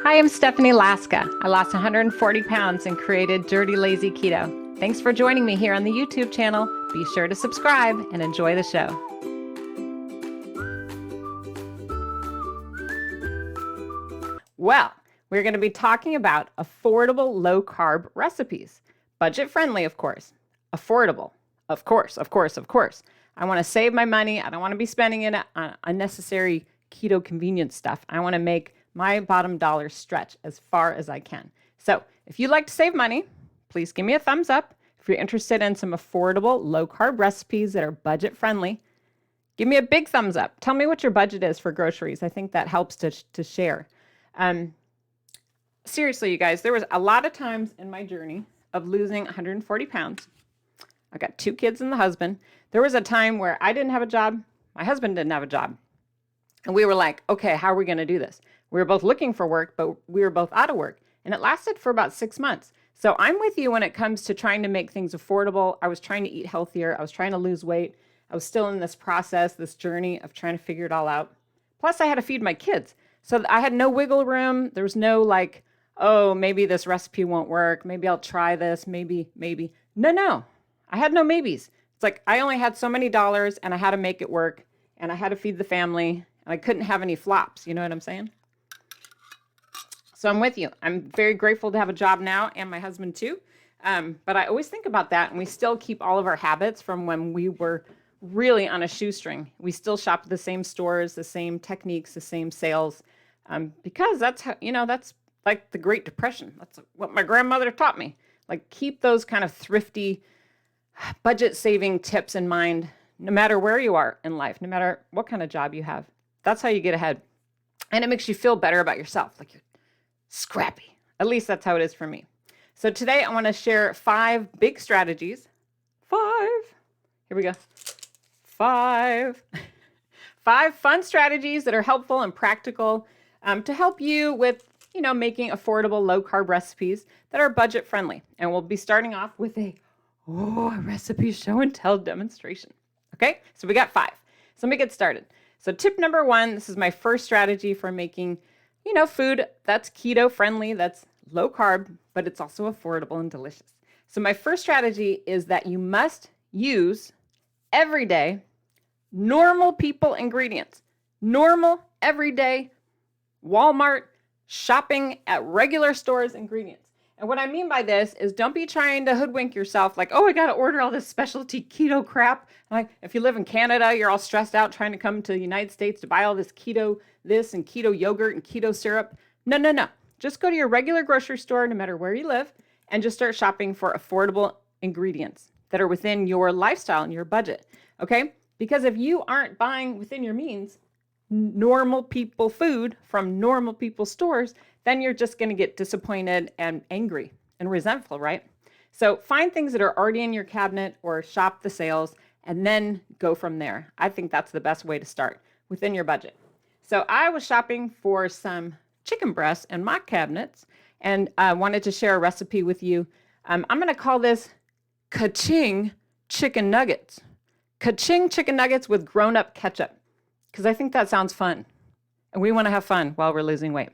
Hi, I'm Stephanie Laska. I lost 140 pounds and created Dirty Lazy Keto. Thanks for joining me here on the YouTube channel. Be sure to subscribe and enjoy the show. Well, we're going to be talking about affordable low-carb recipes. Budget-friendly, of course. Affordable. Of course. I want to save my money. I don't want to be spending it on unnecessary keto convenience stuff. I want to make my bottom dollar stretch as far as I can. So if you'd like to save money, please give me a thumbs up. If you're interested in some affordable low-carb recipes that are budget-friendly, give me a big thumbs up. Tell me what your budget is for groceries. I think that helps to share. Seriously, you guys, there was a lot of times in my journey of losing 140 pounds. I got 2 kids and the husband. There was a time where I didn't have a job. My husband didn't have a job. And we were like, okay, how are we going to do this? We were both looking for work, but we were both out of work. And it lasted for about 6 months. So I'm with you when it comes to trying to make things affordable. I was trying to eat healthier. I was trying to lose weight. I was still in this process, this journey of trying to figure it all out. Plus, I had to feed my kids. So I had no wiggle room. There was no like, oh, maybe this recipe won't work. Maybe I'll try this. Maybe. No. I had no maybes. It's like I only had so many dollars and I had to make it work and I had to feed the family and I couldn't have any flops. You know what I'm saying? So I'm with you. I'm very grateful to have a job now and my husband too. But I always think about that and we still keep all of our habits from when we were really on a shoestring. We still shop at the same stores, the same techniques, the same sales, because that's how, that's like the Great Depression. That's what my grandmother taught me. Like keep those kind of thrifty budget saving tips in mind, no matter where you are in life, no matter what kind of job you have. That's how you get ahead. And it makes you feel better about yourself. Like you're scrappy. At least that's how it is for me. So today I want to share 5 big strategies. 5. Here we go. 5 fun strategies that are helpful and practical to help you with, making affordable low-carb recipes that are budget-friendly. And we'll be starting off with a recipe show and tell demonstration. Okay, so we got 5. So let me get started. So tip number 1, this is my first strategy for making, food that's keto-friendly, that's low-carb, but it's also affordable and delicious. So my first strategy is that you must use everyday, normal people ingredients. Normal, everyday, Walmart, shopping at regular stores ingredients. And what I mean by this is don't be trying to hoodwink yourself like, oh, I got to order all this specialty keto crap. Like if you live in Canada, you're all stressed out trying to come to the United States to buy all this keto this and keto yogurt and keto syrup. No. Just go to your regular grocery store, no matter where you live, and just start shopping for affordable ingredients that are within your lifestyle and your budget. Okay? Because if you aren't buying within your means, normal people food from normal people stores, then you're just going to get disappointed and angry and resentful, right? So find things that are already in your cabinet or shop the sales and then go from there. I think that's the best way to start within your budget. So I was shopping for some chicken breasts in my cabinets and I wanted to share a recipe with you. I'm going to call this ka-ching chicken nuggets. Ka-ching chicken nuggets with grown-up ketchup because I think that sounds fun. And we want to have fun while we're losing weight.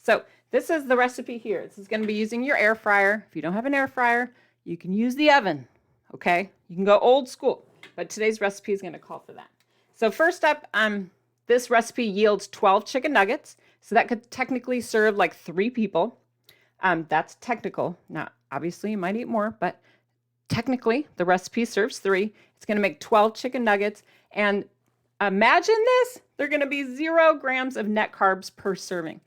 So this is the recipe here. This is going to be using your air fryer. If you don't have an air fryer, you can use the oven, okay? You can go old school, but today's recipe is going to call for that. So first up, this recipe yields 12 chicken nuggets. So that could technically serve like 3 people. That's technical. Now, obviously you might eat more, but technically the recipe serves 3. It's going to make 12 chicken nuggets. And imagine this, they're going to be 0 grams of net carbs per serving.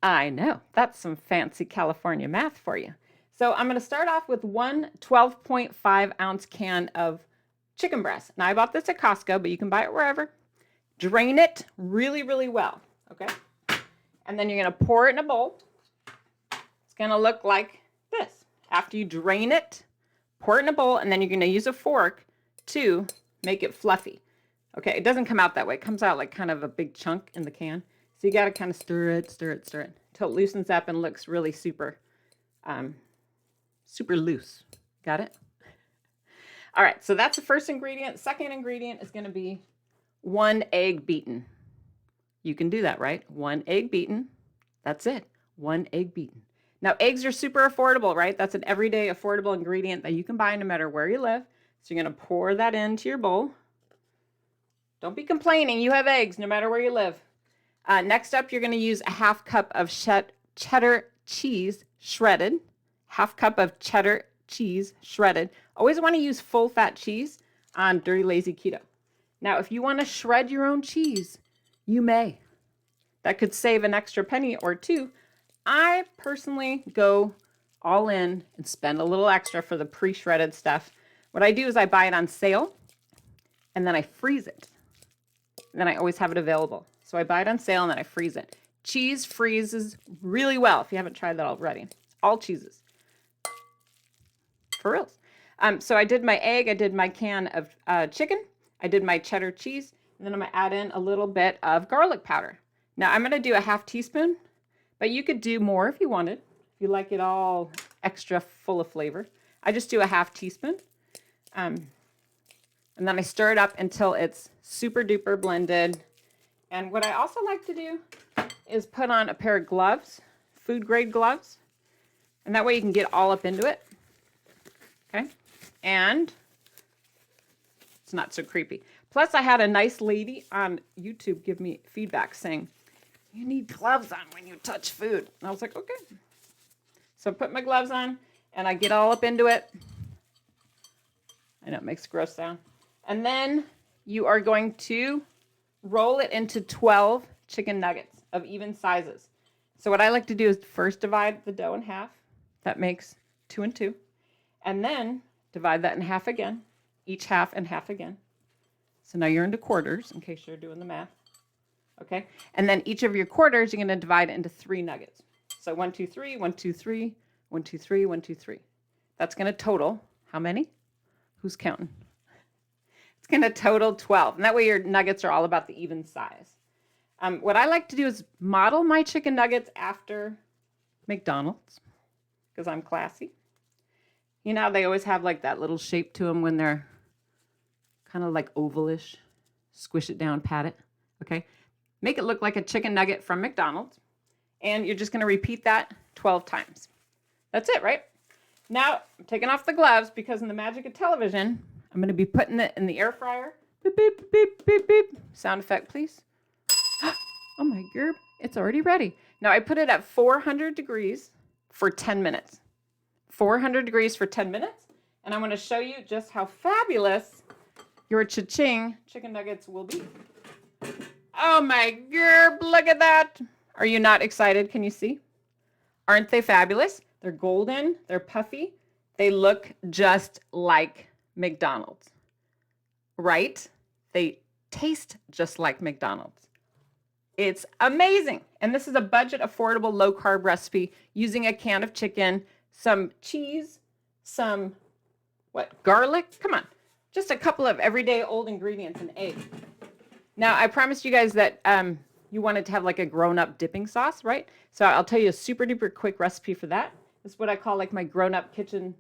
I know, that's some fancy California math for you. So I'm going to start off with one 12.5 ounce can of chicken breast. Now I bought this at Costco, but you can buy it wherever. Drain it really, really well, okay? And then you're going to pour it in a bowl. It's going to look like this. After you drain it, pour it in a bowl, and then you're going to use a fork to make it fluffy. Okay, it doesn't come out that way. It comes out like kind of a big chunk in the can. So you got to kind of stir it until it loosens up and looks really super loose. Got it? All right, so that's the first ingredient. Second ingredient is going to be 1 egg beaten. You can do that, right? 1 egg beaten. That's it. 1 egg beaten. Now, eggs are super affordable, right? That's an everyday affordable ingredient that you can buy no matter where you live. So you're going to pour that into your bowl. Don't be complaining. You have eggs no matter where you live. Next up, you're going to use a half cup of cheddar cheese shredded. Half cup of cheddar cheese shredded. Always want to use full fat cheese on Dirty Lazy Keto. Now, if you want to shred your own cheese, you may. That could save an extra penny or two. I personally go all in and spend a little extra for the pre-shredded stuff. What I do is I buy it on sale and then I freeze it. And then I always have it available. So I buy it on sale and then I freeze it. Cheese freezes really well if you haven't tried that already. All cheeses. For reals. So I did my egg, I did my can of chicken, I did my cheddar cheese, and then I'm going to add in a little bit of garlic powder. Now I'm going to do a half teaspoon, but you could do more if you wanted, if you like it all extra full of flavor. I just do a half teaspoon. And then I stir it up until it's super duper blended. And what I also like to do is put on a pair of gloves, food grade gloves. And that way you can get all up into it. Okay. And it's not so creepy. Plus I had a nice lady on YouTube give me feedback saying, you need gloves on when you touch food. And I was like, okay. So I put my gloves on and I get all up into it. I know it makes a gross sound. And then you are going to roll it into 12 chicken nuggets of even sizes. So what I like to do is first divide the dough in half. That makes 2 and 2. And then divide that in half again, each half and half again. So now you're into quarters in case you're doing the math. Okay. And then each of your quarters, you're going to divide into 3 nuggets. So 1, 2, 3, 1, 2, 3, 1, 2, 3, 1, 2, 3. That's going to total how many? Who's counting? It's going to total 12. And that way your nuggets are all about the even size. What I like to do is model my chicken nuggets after McDonald's because I'm classy. You know, they always have like that little shape to them when they're kind of like ovalish. Squish it down, pat it. Okay. Make it look like a chicken nugget from McDonald's. And you're just going to repeat that 12 times. That's it, right? Now, I'm taking off the gloves because in the magic of television, I'm going to be putting it in the air fryer. Beep, beep, beep, beep, beep. Sound effect, please. Oh my gerb, it's already ready. Now, I put it at 400 degrees for 10 minutes. 400 degrees for 10 minutes. And I'm going to show you just how fabulous your cha-ching chicken nuggets will be. Oh my gerb, look at that. Are you not excited? Can you see? Aren't they fabulous? They're golden, they're puffy. They look just like McDonald's, right? They taste just like McDonald's. It's amazing. And this is a budget affordable low carb recipe using a can of chicken, some cheese, some garlic. Come on, just a couple of everyday old ingredients and egg. Now, I promised you guys that you wanted to have like a grown-up dipping sauce, right? So I'll tell you a super duper quick recipe for that. It's what I call like my grown-up chicken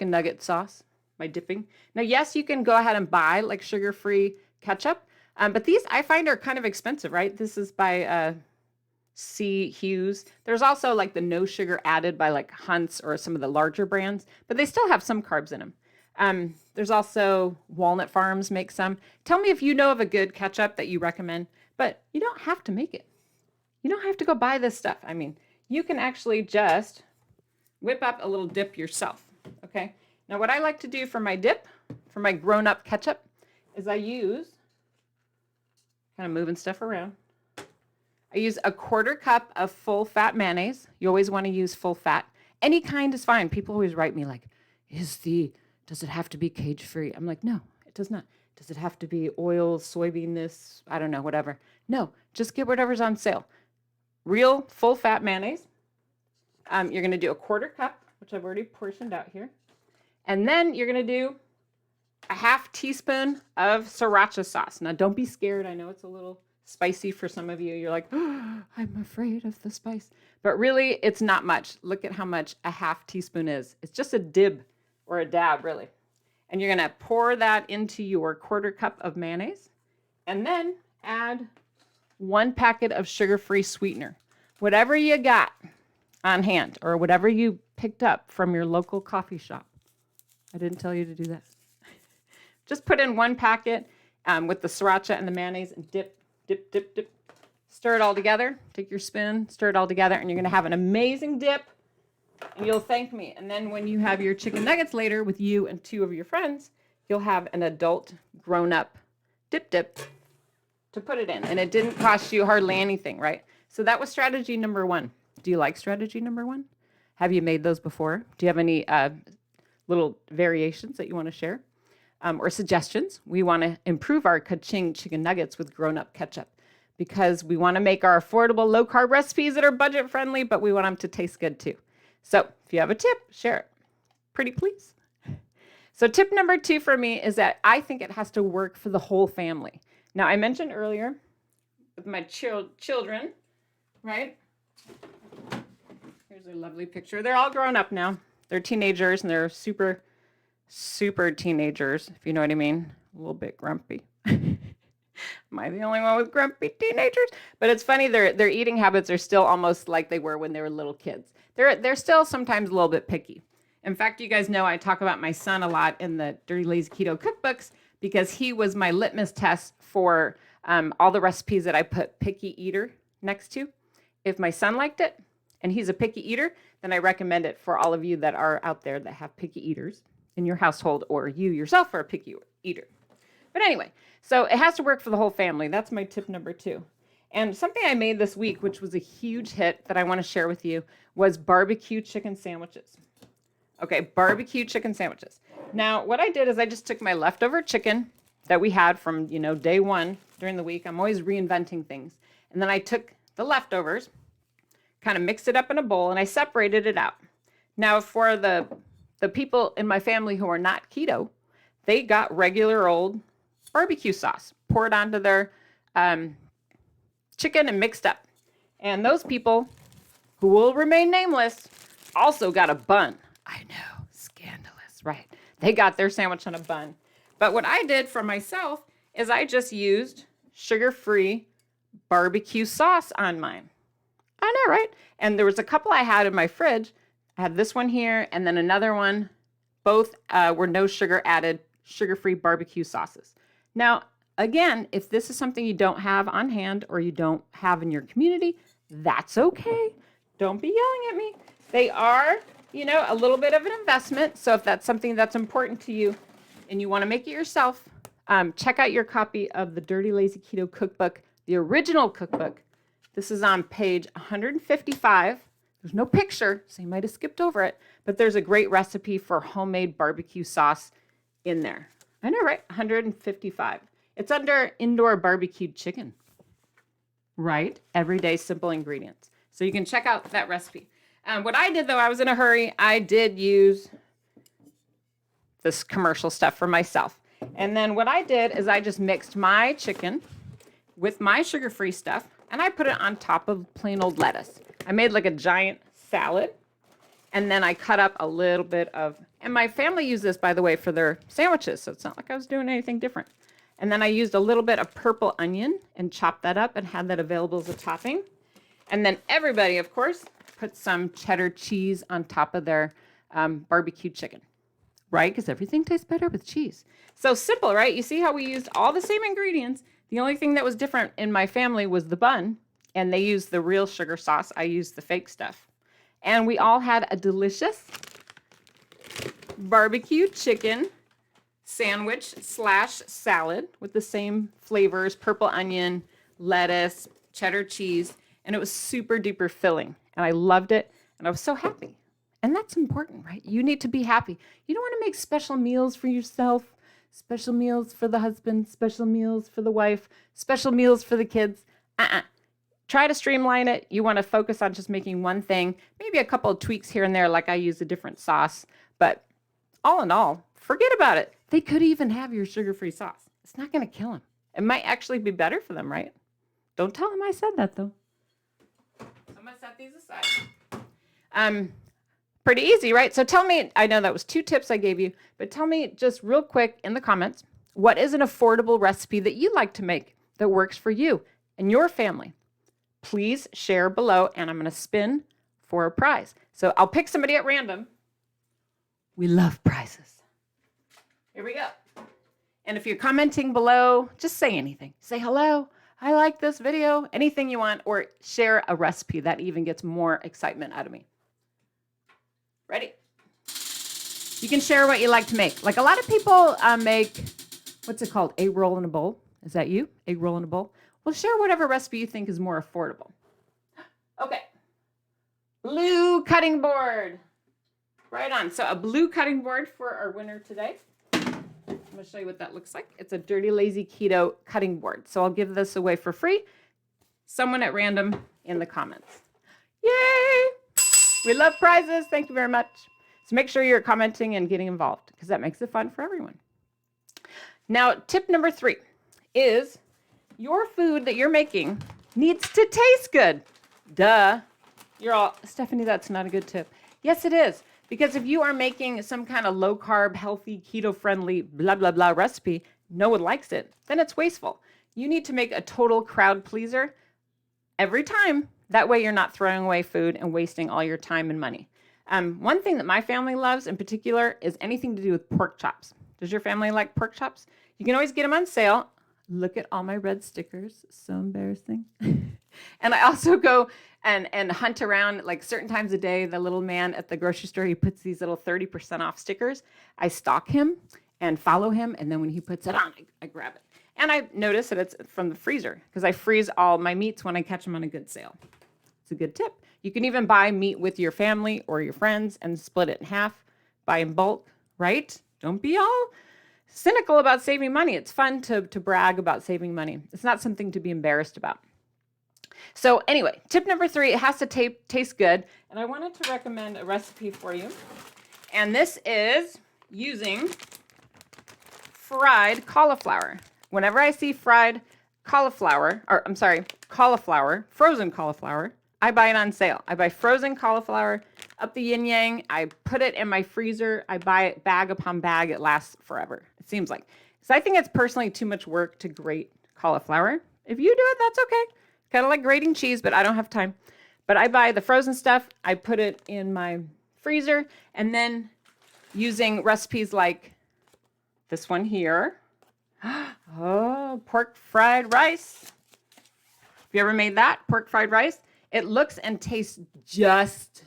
nugget sauce, my dipping. Now, yes, you can go ahead and buy like sugar-free ketchup, but these I find are kind of expensive, right? This is by C. Hughes. There's also like the no sugar added by like Hunt's or some of the larger brands, but they still have some carbs in them. There's also Walnut Farms make some. Tell me if you know of a good ketchup that you recommend, but you don't have to make it. You don't have to go buy this stuff. I mean, you can actually just whip up a little dip yourself, okay? Now, what I like to do for my dip, for my grown-up ketchup, is I use, kind of moving stuff around, I use a 1/4 cup of full-fat mayonnaise. You always want to use full fat. Any kind is fine. People always write me like, does it have to be cage-free? I'm like, no, it does not. Does it have to be oil, soybean this, I don't know, whatever. No, just get whatever's on sale. Real full-fat mayonnaise. You're going to do a 1/4 cup, which I've already portioned out here. And then you're going to do a half teaspoon of sriracha sauce. Now, don't be scared. I know it's a little spicy for some of you. You're like, oh, I'm afraid of the spice. But really, it's not much. Look at how much a half teaspoon is. It's just a dib or a dab, really. And you're going to pour that into your 1/4 cup of mayonnaise. And then add 1 packet of sugar-free sweetener. Whatever you got on hand or whatever you picked up from your local coffee shop. I didn't tell you to do that. Just put in 1 packet with the sriracha and the mayonnaise and dip. Stir it all together. Take your spoon, stir it all together, and you're going to have an amazing dip, and you'll thank me. And then when you have your chicken nuggets later with you and 2 of your friends, you'll have an adult, grown-up dip to put it in. And it didn't cost you hardly anything, right? So that was strategy number 1. Do you like strategy number 1? Have you made those before? Do you have any little variations that you want to share? Or suggestions? We want to improve our ka-ching chicken nuggets with grown-up ketchup because we want to make our affordable low-carb recipes that are budget-friendly, but we want them to taste good too. So if you have a tip, share it. Pretty please. So tip number 2 for me is that I think it has to work for the whole family. Now, I mentioned earlier with my children, right? Here's a lovely picture. They're all grown up now. They're teenagers, and they're super teenagers, if you know what I mean. A little bit grumpy. Am I the only one with grumpy teenagers? But it's funny, their eating habits are still almost like they were when they were little kids. They're still sometimes a little bit picky. In fact, you guys know I talk about my son a lot in the Dirty Lazy Keto cookbooks because he was my litmus test for all the recipes that I put picky eater next to. If my son liked it and he's a picky eater, then I recommend it for all of you that are out there that have picky eaters in your household, or you yourself are a picky eater. But anyway, so it has to work for the whole family. That's my tip number 2. And something I made this week, which was a huge hit that I want to share with you, was barbecue chicken sandwiches. Okay, barbecue chicken sandwiches. Now, what I did is I just took my leftover chicken that we had from, day 1 during the week. I'm always reinventing things. And then I took the leftovers, kind of mixed it up in a bowl, and I separated it out. Now, for the people in my family who are not keto, they got regular old barbecue sauce poured onto their chicken and mixed up. And those people, who will remain nameless, also got a bun. I know, scandalous, right? They got their sandwich on a bun. But what I did for myself is I just used sugar-free barbecue sauce on mine. I know, right? And there was a couple I had in my fridge. I had this one here and then another one. Both were no sugar added, sugar-free barbecue sauces. Now, again, if this is something you don't have on hand or you don't have in your community, that's okay. Don't be yelling at me. They are, a little bit of an investment. So if that's something that's important to you and you want to make it yourself, check out your copy of the Dirty Lazy Keto Cookbook, the original cookbook. This is on page 155. There's no picture, so you might have skipped over it, but there's a great recipe for homemade barbecue sauce in there. I know, right? 155. It's under indoor barbecued chicken, right? Everyday simple ingredients. So you can check out that recipe. What I did, though, I was in a hurry. I did use this commercial stuff for myself. And then what I did is I just mixed my chicken with my sugar-free stuff, and I put it on top of plain old lettuce. I made like a giant salad, and then I cut up a little bit of, and my family used this, by the way, for their sandwiches, so it's not like I was doing anything different. And then I used a little bit of purple onion and chopped that up and had that available as a topping. And then everybody, of course, put some cheddar cheese on top of their barbecue chicken, right? Because everything tastes better with cheese. So simple, right? You see how we used all the same ingredients. The only thing that was different in my family was the bun, and they used the real sugar sauce. I used the fake stuff. And we all had a delicious barbecue chicken sandwich / salad with the same flavors, purple onion, lettuce, cheddar cheese, and it was super duper filling. And I loved it, and I was so happy. And that's important, right? You need to be happy. You don't want to make special meals for yourself, special meals for the husband, special meals for the wife, special meals for the kids. Try to streamline it. You want to focus on just making one thing, maybe a couple of tweaks here and there, like I use a different sauce. But all in all, forget about it. They could even have your sugar-free sauce. It's not going to kill them. It might actually be better for them, right? Don't tell them I said that, though. So I'm going to set these aside. Pretty easy, right? So tell me, I know that was 2 tips I gave you, but tell me just real quick in the comments, what is an affordable recipe that you like to make that works for you? and your family, please share below, and I'm going to spin for a prize. So I'll pick somebody at random. We love prizes. Here we go. And if you're commenting below, just say anything. Say hello, I like this video, anything you want, or share a recipe. That even gets more excitement out of me. Ready? You can share what you like to make. Like a lot of people make, what's it called? Egg roll in a bowl. Is that you? Egg roll in a bowl? Well, share whatever recipe you think is more affordable. Okay. Blue cutting board. Right on. So a blue cutting board for our winner today. I'm going to show you what that looks like. It's a Dirty Lazy Keto cutting board. So I'll give this away for free. Someone at random in the comments. Yay! We love prizes. Thank you very much. So make sure you're commenting and getting involved because that makes it fun for everyone. Now, tip number 3 is your food that you're making needs to taste good. Duh. You're all, Stephanie, that's not a good tip. Yes, it is. Because if you are making some kind of low carb, healthy, keto friendly, blah, blah, blah recipe, no one likes it, then it's wasteful. You need to make a total crowd pleaser every time. That way you're not throwing away food and wasting all your time and money. One thing that my family loves in particular is anything to do with pork chops. Does your family like pork chops? You can always get them on sale. Look at all my red stickers. So embarrassing. And I also go and hunt around like certain times a day. The little man at the grocery store, he puts these little 30% off stickers. I stalk him and follow him. And then when he puts it on, I grab it. And I notice that it's from the freezer because I freeze all my meats when I catch them on a good sale. It's a good tip. You can even buy meat with your family or your friends and split it in half, buy in bulk, right? Don't be all cynical about saving money. It's fun to brag about saving money. It's not something to be embarrassed about. So anyway, tip number 3, it has to taste good. And I wanted to recommend a recipe for you. And this is using fried cauliflower. Whenever I see fried cauliflower, frozen cauliflower, I buy it on sale. I buy frozen cauliflower up the yin yang. I put it in my freezer. I buy it bag upon bag. It lasts forever, it seems like. So I think it's personally too much work to grate cauliflower. If you do it, that's okay. Kind of like grating cheese, but I don't have time. But I buy the frozen stuff. I put it in my freezer. And then using recipes like this one here. Oh, pork fried rice. Have you ever made that? Pork fried rice? It looks and tastes just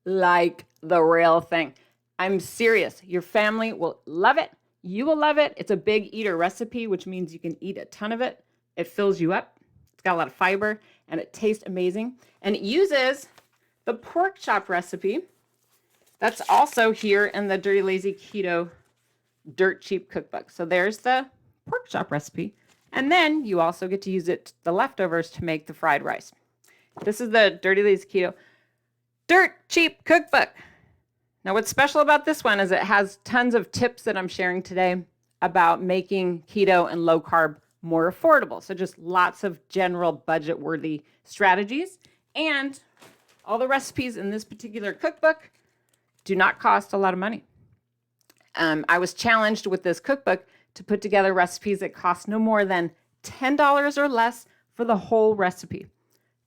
like the real thing. I'm serious. Your family will love it. You will love it. It's a big eater recipe, which means you can eat a ton of it. It fills you up. It's got a lot of fiber and it tastes amazing. And it uses the pork chop recipe that's also here in the Dirty Lazy Keto Dirt Cheap Cookbook. So there's the pork chop recipe. And then you also get to use the leftovers to make the fried rice. This is the Dirty Lazy Keto Dirt Cheap Cookbook. Now, what's special about this one is it has tons of tips that I'm sharing today about making keto and low carb more affordable. So just lots of general budget-worthy strategies. And all the recipes in this particular cookbook do not cost a lot of money. I was challenged with this cookbook to put together recipes that cost no more than $10 or less for the whole recipe.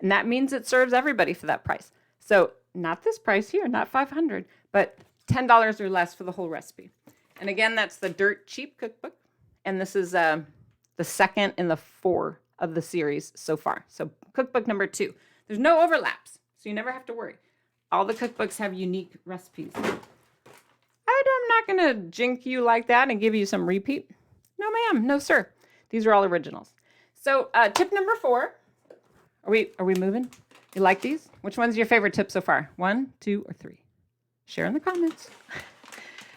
And that means it serves everybody for that price. So not this price here, not $500, but $10 or less for the whole recipe. And again, that's the Dirt Cheap Cookbook. And this is the second in the 4 of the series so far. So cookbook number 2. There's no overlaps, so you never have to worry. All the cookbooks have unique recipes. I'm not going to jink you like that and give you some repeat. No, ma'am. No, sir. These are all originals. So tip number 4. Are we moving? You like these? Which one's your favorite tip so far? 1, 2, or 3? Share in the comments.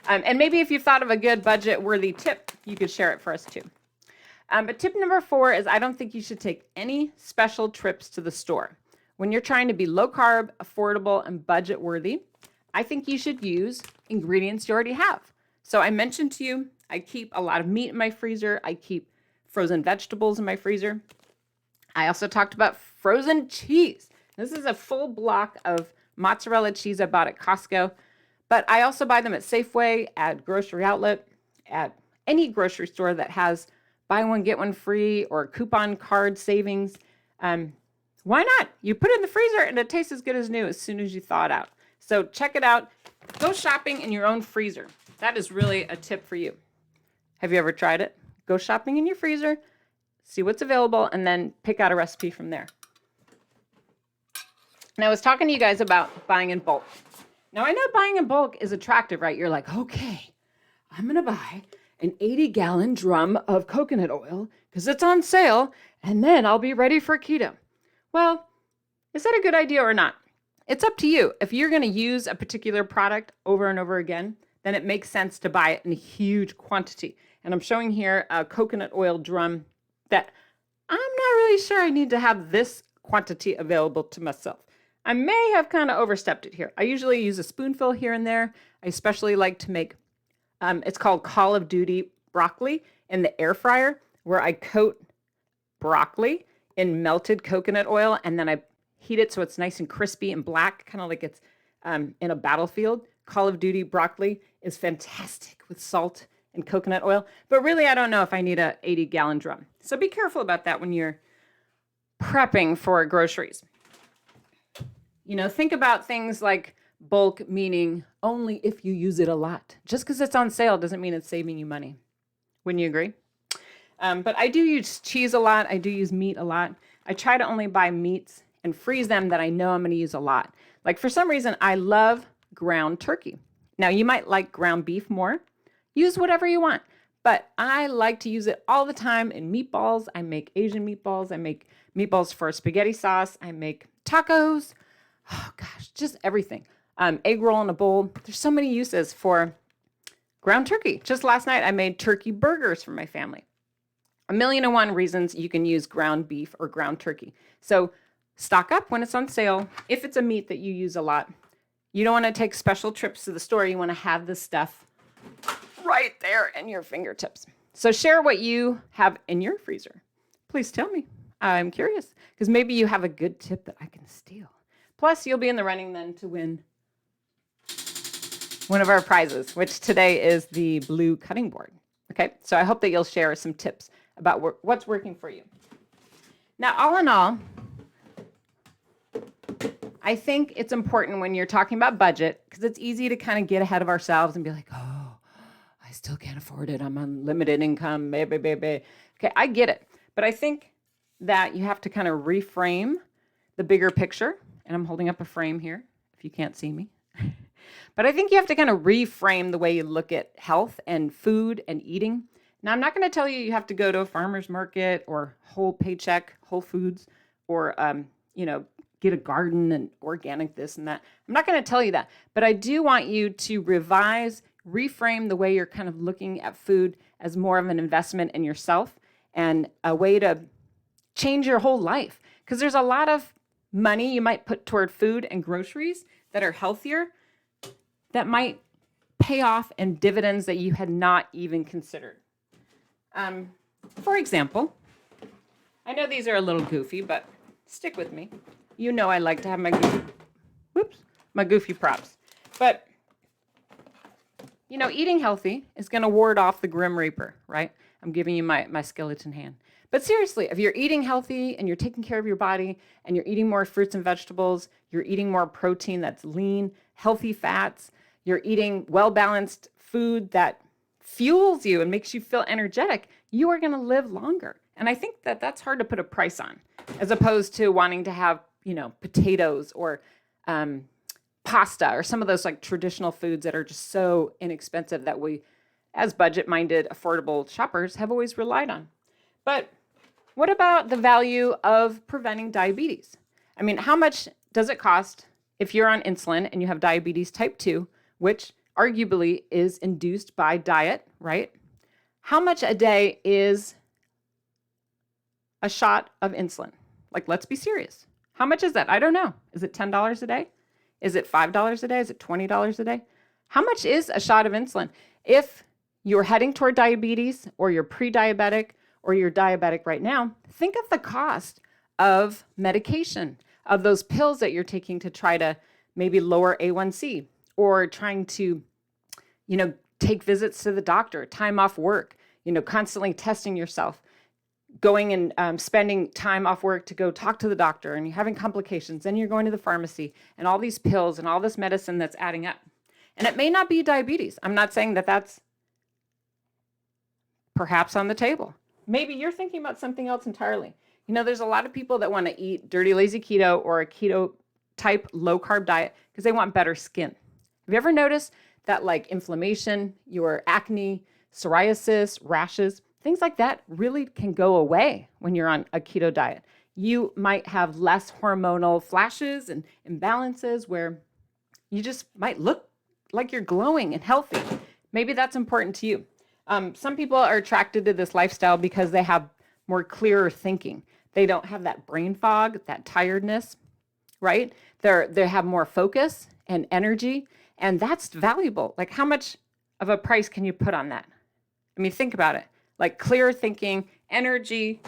And maybe if you thought of a good budget-worthy tip, you could share it for us too. But tip number 4 is I don't think you should take any special trips to the store. When you're trying to be low carb, affordable, and budget-worthy, I think you should use ingredients you already have. So I mentioned to you, I keep a lot of meat in my freezer. I keep frozen vegetables in my freezer. I also talked about frozen cheese. This is a full block of mozzarella cheese I bought at Costco, but I also buy them at Safeway, at Grocery Outlet, at any grocery store that has buy one, get one free or coupon card savings. Why not? You put it in the freezer and it tastes as good as new as soon as you thaw it out. So check it out. Go shopping in your own freezer. That is really a tip for you. Have you ever tried it? Go shopping in your freezer, see what's available, and then pick out a recipe from there. And I was talking to you guys about buying in bulk. Now, I know buying in bulk is attractive, right? You're like, okay, I'm going to buy an 80-gallon drum of coconut oil because it's on sale, and then I'll be ready for keto. Well, is that a good idea or not? It's up to you. If you're going to use a particular product over and over again, then it makes sense to buy it in a huge quantity. And I'm showing here a coconut oil drum that I'm not really sure I need to have this quantity available to myself. I may have kind of overstepped it here. I usually use a spoonful here and there. I especially like to make, it's called Call of Duty broccoli in the air fryer, where I coat broccoli in melted coconut oil, and then I heat it so it's nice and crispy and black, kind of like it's in a battlefield. Call of Duty broccoli is fantastic with salt and coconut oil, but really I don't know if I need a 80-gallon drum. So be careful about that when you're prepping for groceries. You know, think about things like bulk, meaning only if you use it a lot. Just because it's on sale doesn't mean it's saving you money. Wouldn't you agree? But I do use cheese a lot. I do use meat a lot. I try to only buy meats and freeze them that I know I'm going to use a lot. Like for some reason, I love ground turkey. Now, you might like ground beef more. Use whatever you want. But I like to use it all the time in meatballs. I make Asian meatballs. I make meatballs for spaghetti sauce. I make tacos. Oh gosh, just everything. Egg roll in a bowl. There's so many uses for ground turkey. Just last night, I made turkey burgers for my family. 1,000,001 reasons you can use ground beef or ground turkey. So stock up when it's on sale. If it's a meat that you use a lot, you don't want to take special trips to the store. You want to have this stuff right there in your fingertips. So share what you have in your freezer. Please tell me. I'm curious because maybe you have a good tip that I can steal. Plus, you'll be in the running then to win one of our prizes, which today is the blue cutting board. Okay, so I hope that you'll share some tips about what's working for you. Now, all in all, I think it's important when you're talking about budget, because it's easy to kind of get ahead of ourselves and be like, oh, I still can't afford it. I'm on limited income. Baby. Okay, I get it. But I think that you have to kind of reframe the bigger picture. And I'm holding up a frame here, if you can't see me. But I think you have to kind of reframe the way you look at health and food and eating. Now, I'm not going to tell you have to go to a farmer's market or Whole Paycheck, Whole Foods, or, get a garden and organic this and that. I'm not going to tell you that. But I do want you to reframe the way you're kind of looking at food as more of an investment in yourself and a way to change your whole life. Because there's a lot of money you might put toward food and groceries that are healthier that might pay off in dividends that you had not even considered. For example, I know these are a little goofy, but stick with me. You know I like to have my goofy props. But, eating healthy is going to ward off the Grim Reaper, right? I'm giving you my skeleton hand. But seriously, if you're eating healthy and you're taking care of your body and you're eating more fruits and vegetables, you're eating more protein that's lean, healthy fats, you're eating well-balanced food that fuels you and makes you feel energetic, you are going to live longer. And I think that that's hard to put a price on, as opposed to wanting to have, potatoes or pasta or some of those like traditional foods that are just so inexpensive that we, as budget-minded, affordable shoppers, have always relied on. But what about the value of preventing diabetes? I mean, how much does it cost if you're on insulin and you have diabetes type 2, which arguably is induced by diet, right? How much a day is a shot of insulin? Like, let's be serious. How much is that? I don't know. Is it $10 a day? Is it $5 a day? Is it $20 a day? How much is a shot of insulin? If you're heading toward diabetes or you're pre-diabetic or you're diabetic right now, think of the cost of medication, of those pills that you're taking to try to maybe lower A1C or trying to, take visits to the doctor, time off work, constantly testing yourself. going and spending time off work to go talk to the doctor, and you're having complications, then you're going to the pharmacy and all these pills and all this medicine that's adding up. And it may not be diabetes. I'm not saying that that's perhaps on the table. Maybe you're thinking about something else entirely. You know, there's a lot of people that want to eat dirty, lazy keto or a keto type low carb diet because they want better skin. Have you ever noticed that like inflammation, your acne, psoriasis, rashes, things like that really can go away when you're on a keto diet? You might have less hormonal flashes and imbalances where you just might look like you're glowing and healthy. Maybe that's important to you. Some people are attracted to this lifestyle because they have more clearer thinking. They don't have that brain fog, that tiredness, right? They have more focus and energy, and that's valuable. Like, how much of a price can you put on that? I mean, think about it. Like clearer thinking, energy,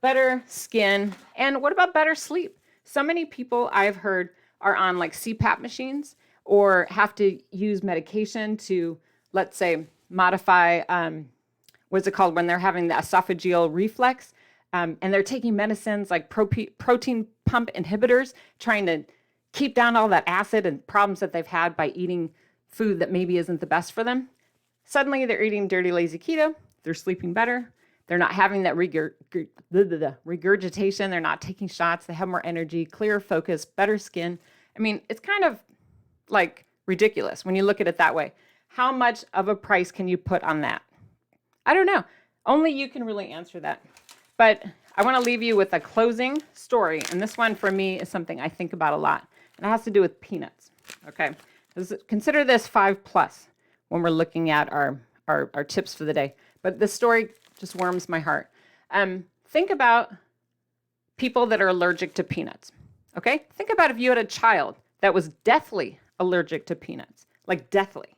better skin, and what about better sleep? So many people I've heard are on like CPAP machines or have to use medication to, let's say, modify, what's it called, when they're having the esophageal reflux, and they're taking medicines like protein pump inhibitors, trying to keep down all that acid and problems that they've had by eating food that maybe isn't the best for them. Suddenly they're eating dirty, lazy keto. They're sleeping better. They're not having that regurgitation. They're not taking shots. They have more energy, clearer focus, better skin. I mean, it's kind of like ridiculous when you look at it that way. How much of a price can you put on that? I don't know. Only you can really answer that. But I want to leave you with a closing story. And this one for me is something I think about a lot. And it has to do with peanuts. Okay. Consider this 5+ when we're looking at our tips for the day. But this story just warms my heart. Think about people that are allergic to peanuts. Okay. Think about if you had a child that was deathly allergic to peanuts, like deathly.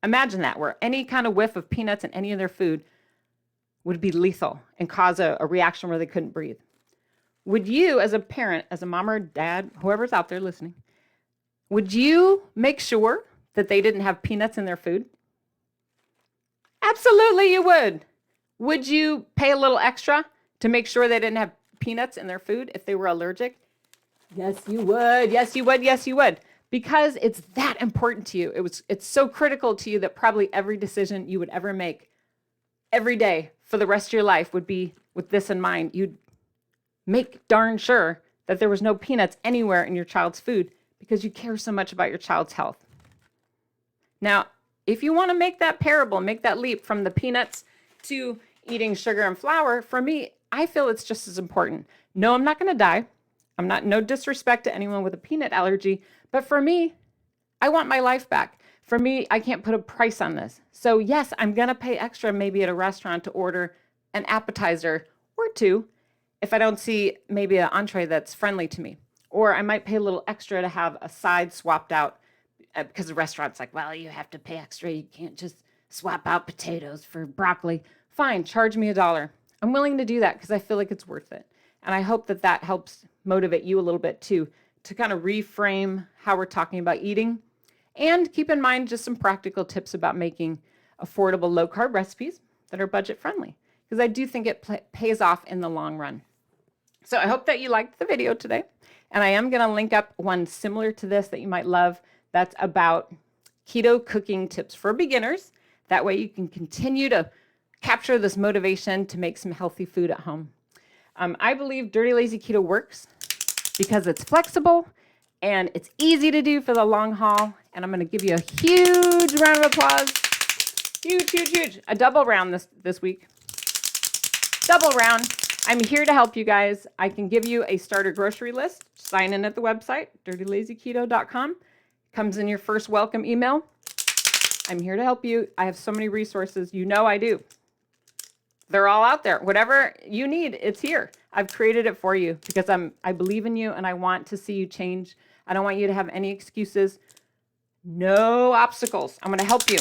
Imagine that, where any kind of whiff of peanuts in any of their food would be lethal and cause a reaction where they couldn't breathe. Would you, as a parent, as a mom or dad, whoever's out there listening, would you make sure that they didn't have peanuts in their food? Absolutely, you would. Would you pay a little extra to make sure they didn't have peanuts in their food if they were allergic? Yes, you would. Yes, you would. Yes, you would. Because it's that important to you. It's so critical to you that probably every decision you would ever make every day for the rest of your life would be with this in mind. You'd make darn sure that there was no peanuts anywhere in your child's food because you care so much about your child's health. Now, if you want to make that parable, make that leap from the peanuts to eating sugar and flour, for me, I feel it's just as important. No, I'm not going to die. No disrespect to anyone with a peanut allergy, but for me, I want my life back. For me, I can't put a price on this. So yes, I'm going to pay extra maybe at a restaurant to order an appetizer or two if I don't see maybe an entree that's friendly to me. Or I might pay a little extra to have a side swapped out because the restaurant's like, well, you have to pay extra. You can't just swap out potatoes for broccoli. Fine, charge me $1. I'm willing to do that because I feel like it's worth it. And I hope that that helps motivate you a little bit too, to kind of reframe how we're talking about eating. And keep in mind just some practical tips about making affordable low-carb recipes that are budget-friendly, because I do think it pays off in the long run. So I hope that you liked the video today. And I am going to link up one similar to this that you might love that's about keto cooking tips for beginners. That way you can continue to capture this motivation to make some healthy food at home. I believe Dirty Lazy Keto works because it's flexible and it's easy to do for the long haul. And I'm going to give you a huge round of applause. Huge, huge, huge. A double round this week. Double round. I'm here to help you guys. I can give you a starter grocery list. Sign in at the website, dirtylazyketo.com. Comes in your first welcome email. I'm here to help you. I have so many resources. You know I do. They're all out there. Whatever you need, it's here. I've created it for you because I believe in you and I want to see you change. I don't want you to have any excuses. No obstacles. I'm going to help you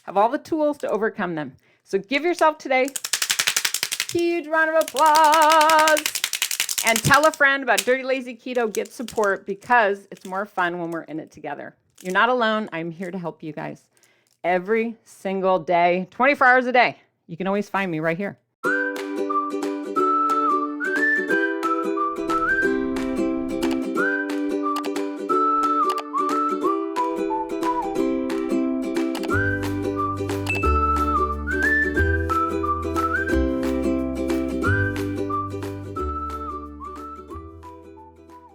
have all the tools to overcome them. So give yourself today. Huge round of applause. And tell a friend about Dirty Lazy Keto. Get support because it's more fun when we're in it together. You're not alone. I'm here to help you guys every single day, 24 hours a day. You can always find me right here.